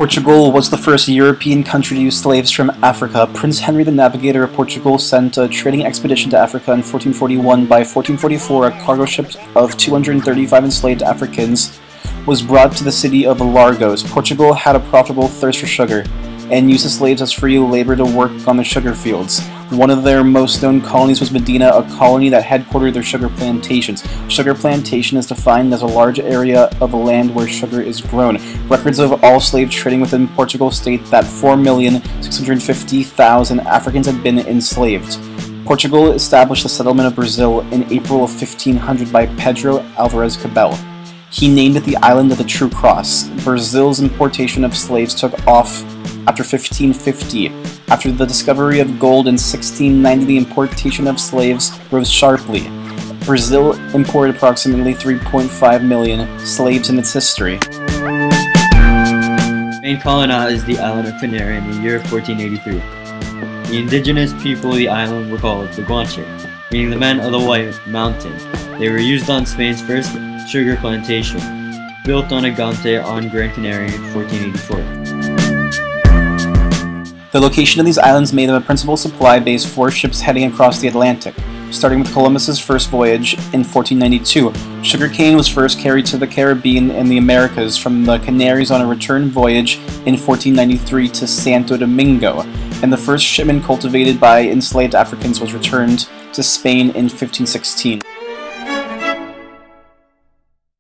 Portugal was the first European country to use slaves from Africa. Prince Henry the Navigator of Portugal sent a trading expedition to Africa in 1441. By 1444, a cargo ship of 235 enslaved Africans was brought to the city of Largos. Portugal had a profitable thirst for sugar, and used the slaves as free labor to work on the sugar fields. One of their most known colonies was Medina, a colony that headquartered their sugar plantations. Sugar plantation is defined as a large area of land where sugar is grown. Records of all slave trading within Portugal state that 4,650,000 Africans had been enslaved. Portugal established the settlement of Brazil in April of 1500 by Pedro Alvarez Cabral. He named it the Island of the True Cross. Brazil's importation of slaves took off after 1550. After the discovery of gold in 1690, the importation of slaves rose sharply. Brazil imported approximately 3.5 million slaves in its history. Spain colonized the island of Canary in the year 1483. The indigenous people of the island were called the Guanche, meaning the men of the White Mountain. They were used on Spain's first sugar plantation, built on a gante on Gran Canaria in 1484. The location of these islands made them a principal supply base for ships heading across the Atlantic. Starting with Columbus's first voyage in 1492, sugarcane was first carried to the Caribbean and the Americas from the Canaries on a return voyage in 1493 to Santo Domingo, and the first shipment cultivated by enslaved Africans was returned to Spain in 1516.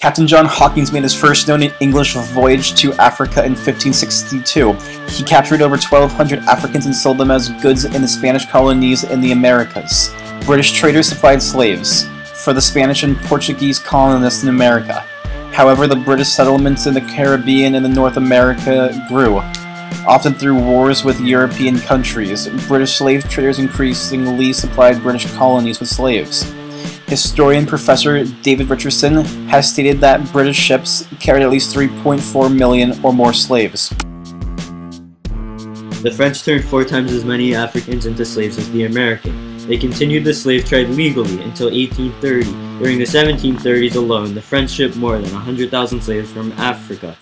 Captain John Hawkins made his first known English voyage to Africa in 1562. He captured over 1,200 Africans and sold them as goods in the Spanish colonies in the Americas. British traders supplied slaves for the Spanish and Portuguese colonists in America. However, the British settlements in the Caribbean and North America grew, often through wars with European countries. British slave traders increasingly supplied British colonies with slaves. Historian Professor David Richardson has stated that British ships carried at least 3.4 million or more slaves. The French turned 4 times as many Africans into slaves as the Americans. They continued the slave trade legally until 1830. During the 1730s alone, the French shipped more than 100,000 slaves from Africa.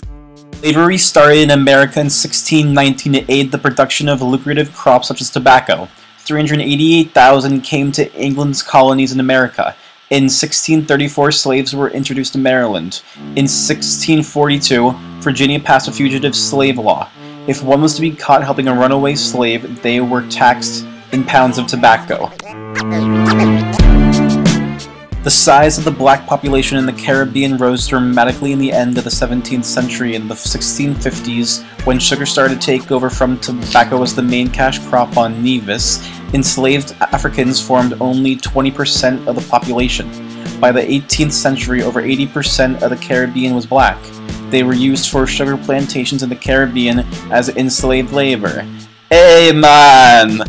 Slavery started in America in 1619 to aid the production of lucrative crops such as tobacco. 388,000 came to England's colonies in America. In 1634, slaves were introduced to Maryland. In 1642, Virginia passed a fugitive slave law. If one was to be caught helping a runaway slave, they were taxed in pounds of tobacco. The size of the black population in the Caribbean rose dramatically in the end of the 17th century. In the 1650s, when sugar started to take over from tobacco as the main cash crop on Nevis, enslaved Africans formed only 20% of the population. By the 18th century, over 80% of the Caribbean was black. They were used for sugar plantations in the Caribbean as enslaved labor. Hey man!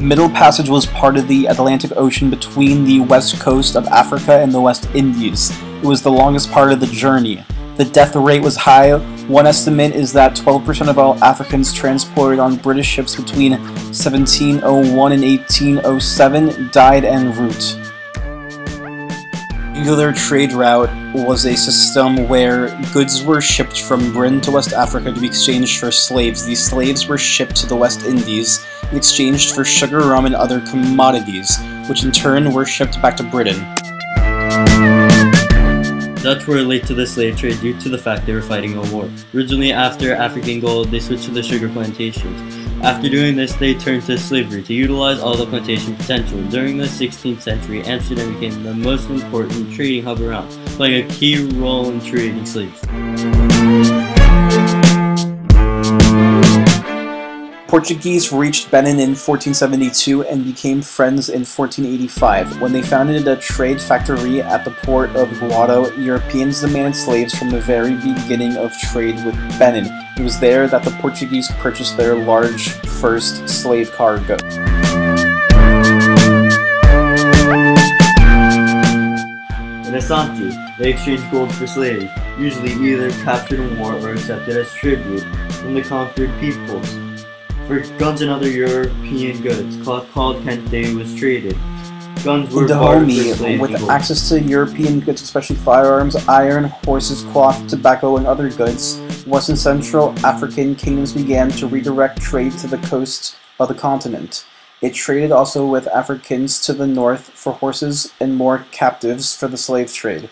Middle Passage was part of the Atlantic Ocean between the west coast of Africa and the West Indies. It was the longest part of the journey. The death rate was high. One estimate is that 12% of all Africans transported on British ships between 1701 and 1807 died en route. The regular trade route was a system where goods were shipped from Britain to West Africa to be exchanged for slaves. These slaves were shipped to the West Indies and exchanged for sugar, rum, and other commodities, which in turn were shipped back to Britain. Dutch were late to the slave trade due to the fact they were fighting a war. Originally, after African gold, they switched to the sugar plantations. After doing this, they turned to slavery to utilize all the plantation potential. During the 16th century, Amsterdam became the most important trading hub around, playing a key role in trading slaves. Portuguese reached Benin in 1472 and became friends in 1485. When they founded a trade factory at the port of Guado, Europeans demanded slaves from the very beginning of trade with Benin. It was there that the Portuguese purchased their large first slave cargo. In Asante, they exchanged gold for slaves, usually either captured in war or accepted as tribute from the conquered peoples. For guns and other European goods, cloth called kente was traded. Guns In were bartered for Dahomey, slaves with and gold. access to European goods, especially firearms, iron, horses, cloth, tobacco, and other goods, West and Central African kingdoms began to redirect trade to the coast of the continent. It traded also with Africans to the north for horses and more captives for the slave trade.